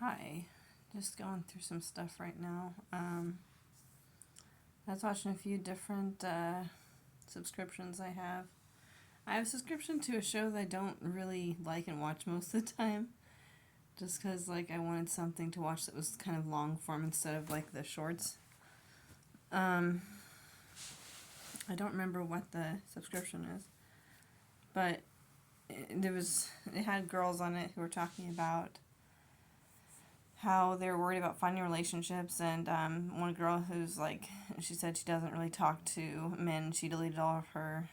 Hi, just going through some stuff right now. I was watching a few different subscriptions I have. I have a subscription to a show that I don't really like and watch most of the time, just because I wanted something to watch that was kind of long form instead of like the shorts. I don't remember what the subscription is, but it had girls on it who were talking about how they're worried about finding relationships, and one girl who's she said she doesn't really talk to men. She deleted all of her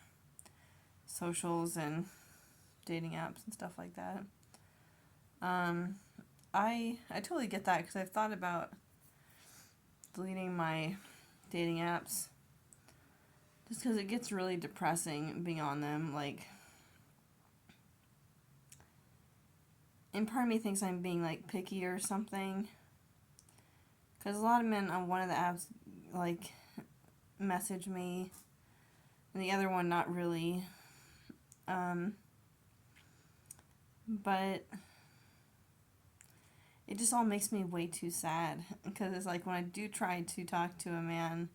socials and dating apps and stuff like that. I totally get that because I've thought about deleting my dating apps just because it gets really depressing being on them. And part of me thinks I'm being picky or something, because a lot of men on one of the apps message me, and the other one not really. But it just all makes me way too sad, because it's like when I do try to talk to a man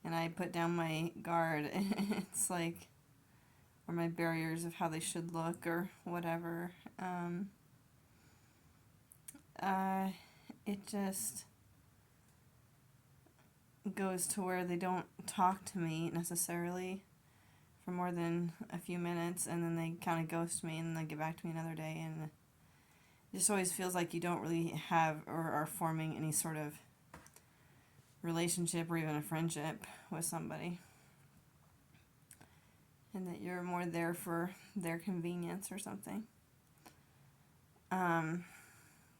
and I put down my guard, it's like, or my barriers of how they should look or whatever. It just goes to where they don't talk to me necessarily for more than a few minutes, and then they kind of ghost me, and then they get back to me another day, and it just always feels like you don't really have or are forming any sort of relationship or even a friendship with somebody, and that you're more there for their convenience or something.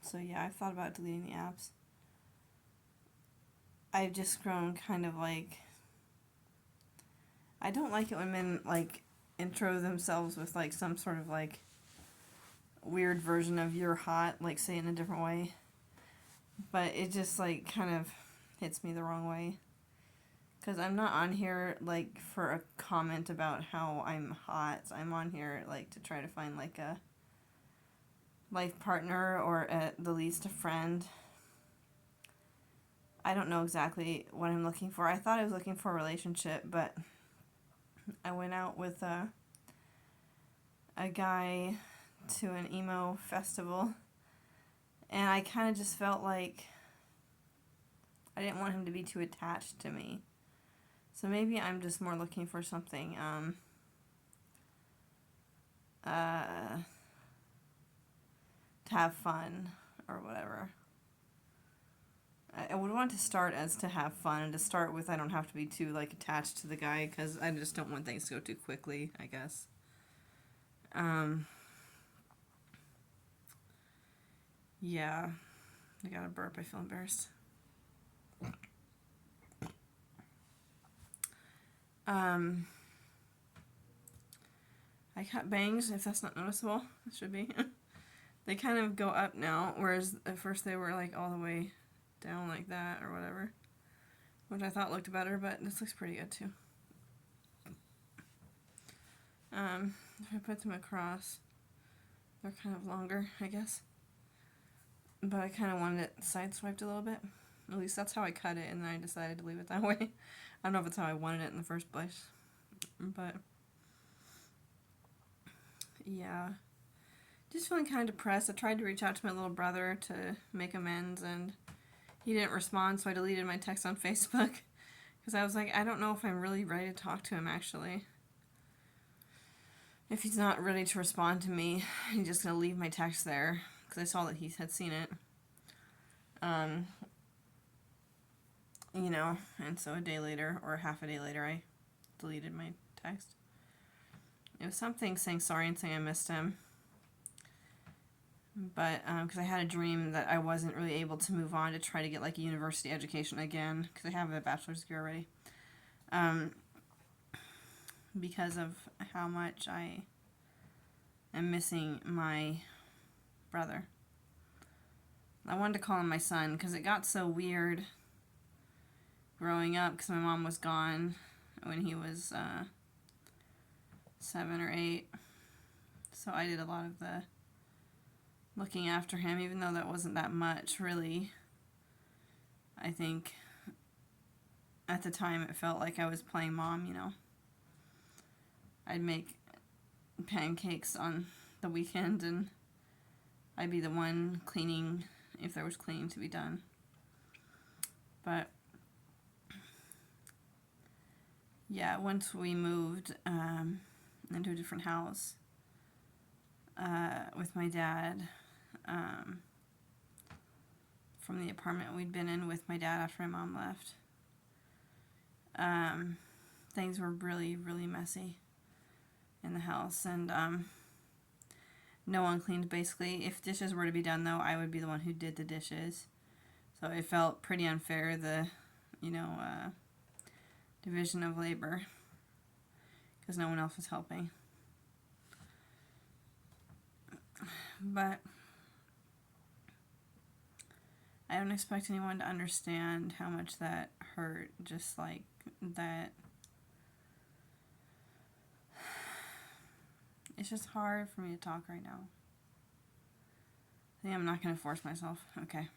So yeah, I've thought about deleting the apps. I've just grown kind of I don't like it when men intro themselves with some sort of weird version of "you're hot," say in a different way. But it just kind of hits me the wrong way, because I'm not on here for a comment about how I'm hot. I'm on here to try to find a life partner, or at the least a friend. I don't know exactly what I'm looking for. I thought I was looking for a relationship, but I went out with a guy to an emo festival, and I kind of just felt like I didn't want him to be too attached to me. So maybe I'm just more looking for something to have fun or whatever. I would want to start as to have fun, and to start with I don't have to be too attached to the guy, because I just don't want things to go too quickly, I guess. Yeah, I got a burp. I feel embarrassed. I cut bangs, if that's not noticeable. It should be. They kind of go up now, whereas at first they were all the way down like that or whatever, which I thought looked better, but this looks pretty good too. If I put them across, they're kind of longer, I guess. But I kind of wanted it sideswiped a little bit. At least that's how I cut it, and then I decided to leave it that way. I don't know if it's how I wanted it in the first place, but yeah. Just feeling kind of depressed. I tried to reach out to my little brother to make amends, and he didn't respond, so I deleted my text on Facebook, because I was like, I don't know if I'm really ready to talk to him, actually. If he's not ready to respond to me, he's just going to leave my text there, because I saw that he had seen it. And so a day later, or half a day later, I deleted my text. It was something saying sorry and saying I missed him. But because I had a dream that I wasn't really able to move on to try to get a university education again, because I have a bachelor's degree already. Because of how much I am missing my brother. I wanted to call him my son, because it got so weird growing up, because my mom was gone when he was 7 or 8. So I did a lot of the looking after him, even though that wasn't that much, really. I think at the time it felt like I was playing mom, you know. I'd make pancakes on the weekend and I'd be the one cleaning if there was cleaning to be done. But yeah, once we moved into a different house with my dad, from the apartment we'd been in with my dad after my mom left, things were really, really messy in the house, and no one cleaned basically. If dishes were to be done, though, I would be the one who did the dishes. So it felt pretty unfair, the, division of labor, because no one else was helping. But I don't expect anyone to understand how much that hurt, just like that. It's just hard for me to talk right now. I think I'm not going to force myself. Okay.